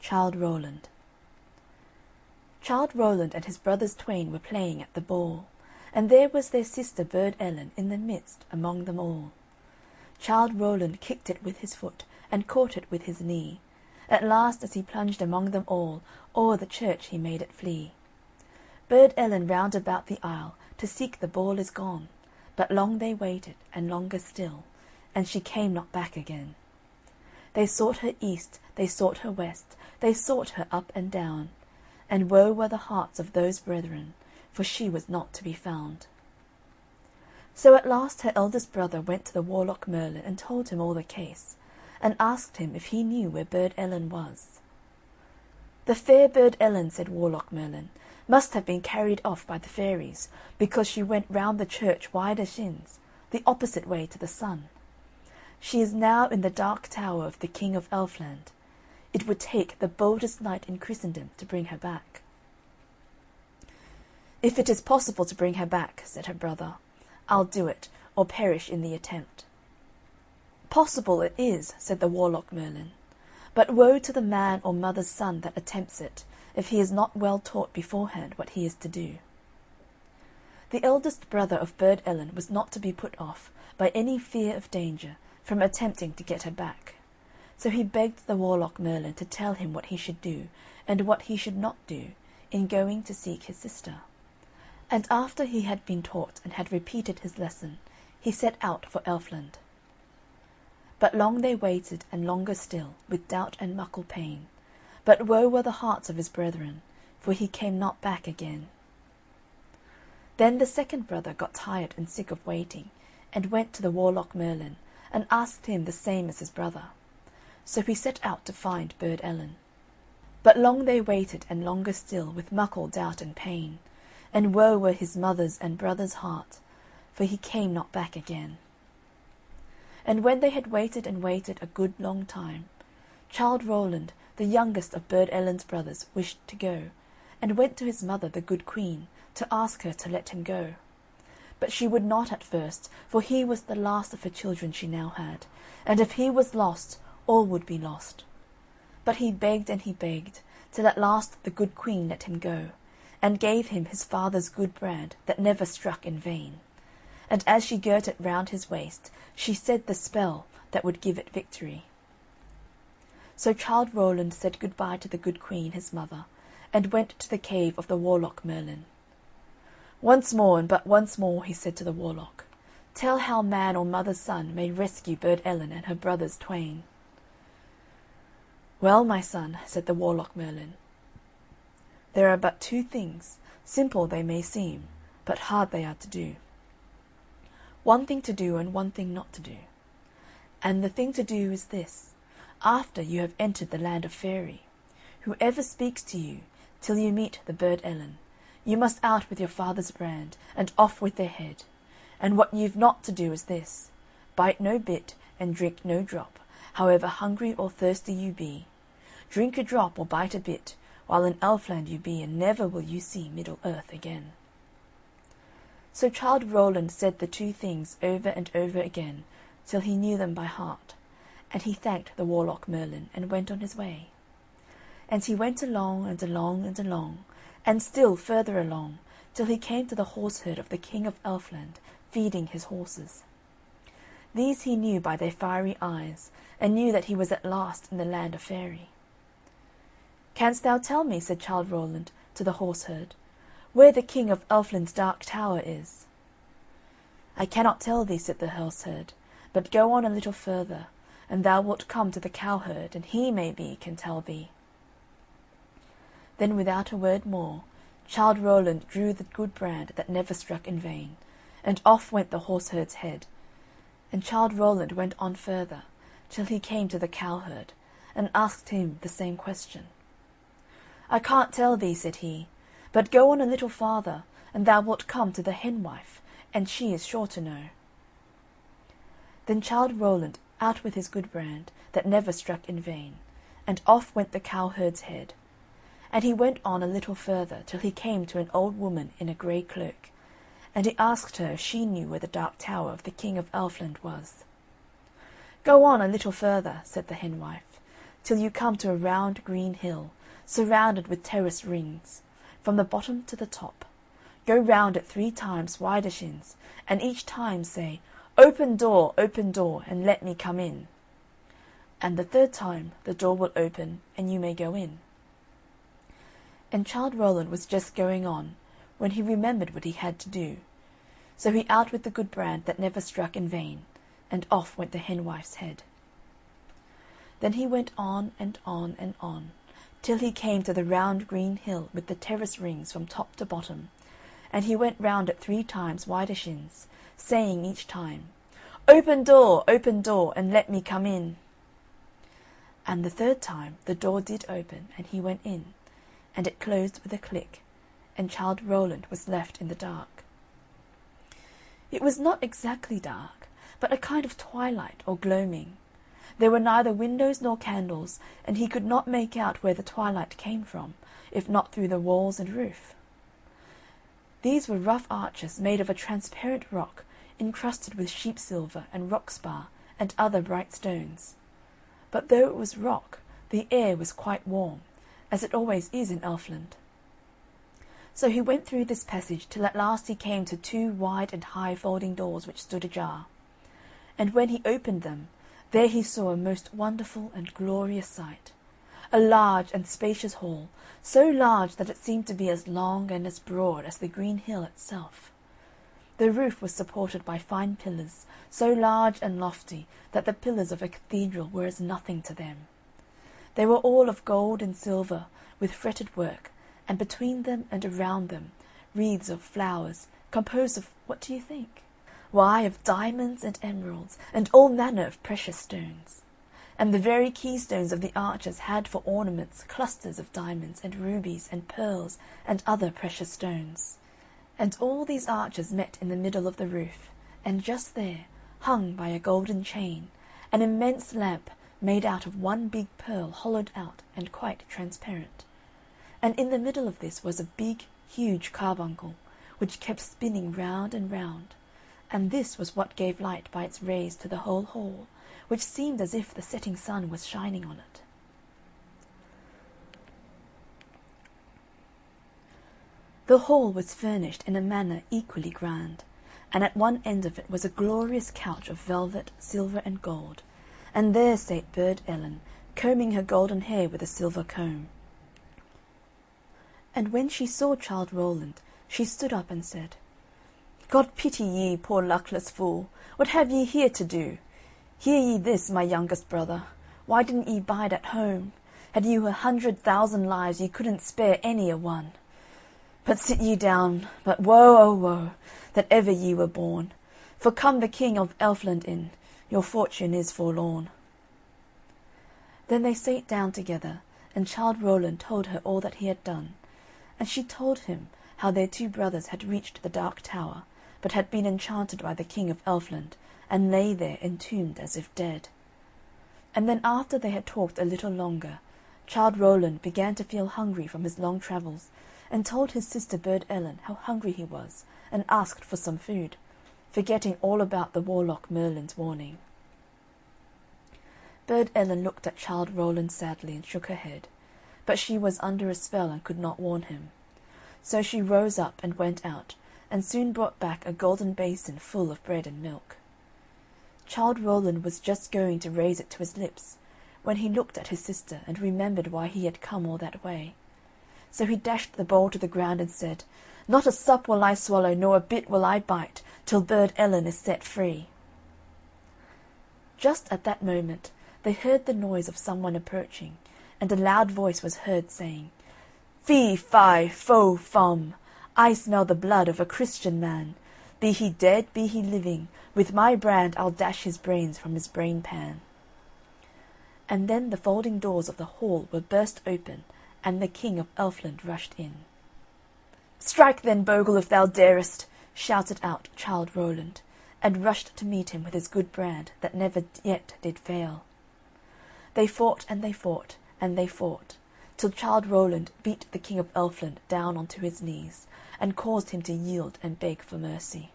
Child Roland. Childe Rowland and his brothers twain were playing at the ball, and there was their sister Burd Ellen in the midst among them all. Childe Rowland kicked it with his foot, and caught it with his knee. At last, as he plunged among them all, o'er the church he made it flee. Burd Ellen round about the isle to seek the ball is gone, but long they waited, and longer still, and she came not back again. They sought her east, they sought her west, they sought her up and down, and woe were the hearts of those brethren, for she was not to be found. So at last her eldest brother went to the warlock Merlin and told him all the case, and asked him if he knew where Burd Ellen was. "The fair Burd Ellen," said warlock Merlin, "must have been carried off by the fairies, because she went round the church wider shins, the opposite way to the sun. She is now in the dark tower of the King of Elfland. It would take the boldest knight in Christendom to bring her back." "If it is possible to bring her back," said her brother, "I'll do it, or perish in the attempt." "Possible it is," said the warlock Merlin, "but woe to the man or mother's son that attempts it, if he is not well taught beforehand what he is to do." The eldest brother of Burd Ellen was not to be put off, by any fear of danger, from attempting to get her back. So he begged the warlock Merlin to tell him what he should do, and what he should not do, in going to seek his sister. And after he had been taught, and had repeated his lesson, he set out for Elfland. But long they waited, and longer still, with doubt and muckle pain. But woe were the hearts of his brethren, for he came not back again. Then the second brother got tired and sick of waiting, and went to the warlock Merlin, and asked him the same as his brother. So he set out to find Burd Ellen. But long they waited, and longer still, with muckle doubt and pain, and woe were his mother's and brother's heart, for he came not back again. And when they had waited and waited a good long time, Childe Rowland, the youngest of Burd Ellen's brothers, wished to go, and went to his mother the good queen, to ask her to let him go. But she would not at first, for he was the last of her children she now had, and if he was lost, all would be lost. But he begged and he begged, till at last the good queen let him go, and gave him his father's good brand that never struck in vain. And as she girt it round his waist, she said the spell that would give it victory. So Childe Rowland said good-bye to the good queen, his mother, and went to the cave of the warlock Merlin. "Once more, and but once more," he said to the warlock, "tell how man or mother's son may rescue Burd Ellen and her brothers twain." "Well, my son," said the warlock Merlin, "there are but two things, simple they may seem, but hard they are to do. One thing to do, and one thing not to do. And the thing to do is this: after you have entered the land of Faery, whoever speaks to you, till you meet the Burd Ellen, you must out with your father's brand, and off with their head. And what you've not to do is this: bite no bit, and drink no drop, however hungry or thirsty you be. Drink a drop or bite a bit, while in Elfland you be, and never will you see Middle Earth again." So Childe Rowland said the two things over and over again, till he knew them by heart, and he thanked the warlock Merlin, and went on his way. And he went along, and along, and along, and still further along, till he came to the horseherd of the King of Elfland, feeding his horses. These he knew by their fiery eyes, and knew that he was at last in the land of Faery. "Canst thou tell me," said Childe Rowland to the horseherd, "where the King of Elfland's dark tower is?" "I cannot tell thee," said the horseherd, "but go on a little further, and thou wilt come to the cowherd, and he, maybe, can tell thee." Then without a word more, Childe Rowland drew the good brand that never struck in vain, and off went the horseherd's head. And Childe Rowland went on further, till he came to the cowherd, and asked him the same question. "I can't tell thee," said he, "but go on a little farther, and thou wilt come to the henwife, and she is sure to know." Then Childe Rowland out with his good brand, that never struck in vain, and off went the cowherd's head. And he went on a little further, till he came to an old woman in a grey cloak, and he asked her if she knew where the dark tower of the King of Elfland was. "Go on a little further," said the henwife, "till you come to a round green hill, surrounded with terrace rings, from the bottom to the top. Go round it 3 times widershins, and each time say, 'Open, door, and let me come in.' And the 3rd time the door will open, and you may go in." And Childe Rowland was just going on, when he remembered what he had to do. So he out with the good brand that never struck in vain, and off went the henwife's head. Then he went on and on and on, till he came to the round green hill with the terrace rings from top to bottom, and he went round it 3 times widershins, saying each time, open, door, and let me come in." And the 3rd time the door did open, and he went in, and it closed with a click, and Childe Rowland was left in the dark. It was not exactly dark, but a kind of twilight or gloaming. There were neither windows nor candles, and he could not make out where the twilight came from, if not through the walls and roof. These were rough arches made of a transparent rock, encrusted with sheep silver and rock spar and other bright stones. But though it was rock, the air was quite warm, as it always is in Elfland. So he went through this passage till at last he came to 2 wide and high folding doors which stood ajar. And when he opened them, there he saw a most wonderful and glorious sight, a large and spacious hall, so large that it seemed to be as long and as broad as the green hill itself. The roof was supported by fine pillars, so large and lofty that the pillars of a cathedral were as nothing to them. They were all of gold and silver, with fretted work, and between them and around them wreaths of flowers, composed of, what do you think? Why, of diamonds and emeralds, and all manner of precious stones. And the very keystones of the arches had for ornaments clusters of diamonds and rubies and pearls and other precious stones. And all these arches met in the middle of the roof, and just there, hung by a golden chain, an immense lamp made out of one big pearl hollowed out and quite transparent. And in the middle of this was a big, huge carbuncle, which kept spinning round and round, and this was what gave light by its rays to the whole hall, which seemed as if the setting sun was shining on it. The hall was furnished in a manner equally grand, and at one end of it was a glorious couch of velvet, silver, and gold, and there sate Burd Ellen, combing her golden hair with a silver comb. And when she saw Childe Rowland, she stood up and said, "God pity ye, poor luckless fool, what have ye here to do? Hear ye this, my youngest brother, why didn't ye bide at home? Had you 100,000 lives, ye couldn't spare any a one. But sit ye down, but woe, oh woe, that ever ye were born, for come the King of Elfland in, your fortune is forlorn." Then they sate down together, and Childe Rowland told her all that he had done, and she told him how their 2 brothers had reached the Dark Tower, but had been enchanted by the King of Elfland, and lay there entombed as if dead. And then after they had talked a little longer, Childe Rowland began to feel hungry from his long travels, and told his sister Burd Ellen how hungry he was, and asked for some food, forgetting all about the warlock Merlin's warning. Burd Ellen looked at Childe Rowland sadly and shook her head, but she was under a spell and could not warn him. So she rose up and went out, and soon brought back a golden basin full of bread and milk. Childe Rowland was just going to raise it to his lips, when he looked at his sister and remembered why he had come all that way. So he dashed the bowl to the ground and said, "Not a sup will I swallow, nor a bit will I bite, till Burd Ellen is set free." Just at that moment they heard the noise of someone approaching, and a loud voice was heard saying, "Fee, fi, fo, fum, I smell the blood of a Christian man. Be he dead, be he living, with my brand I'll dash his brains from his brain pan." And then the folding doors of the hall were burst open, and the King of Elfland rushed in. "Strike then, Bogle, if thou darest!" shouted out Childe Rowland, and rushed to meet him with his good brand that never yet did fail. They fought and they fought and they fought, till Childe Rowland beat the King of Elfland down on to his knees, and caused him to yield and beg for mercy.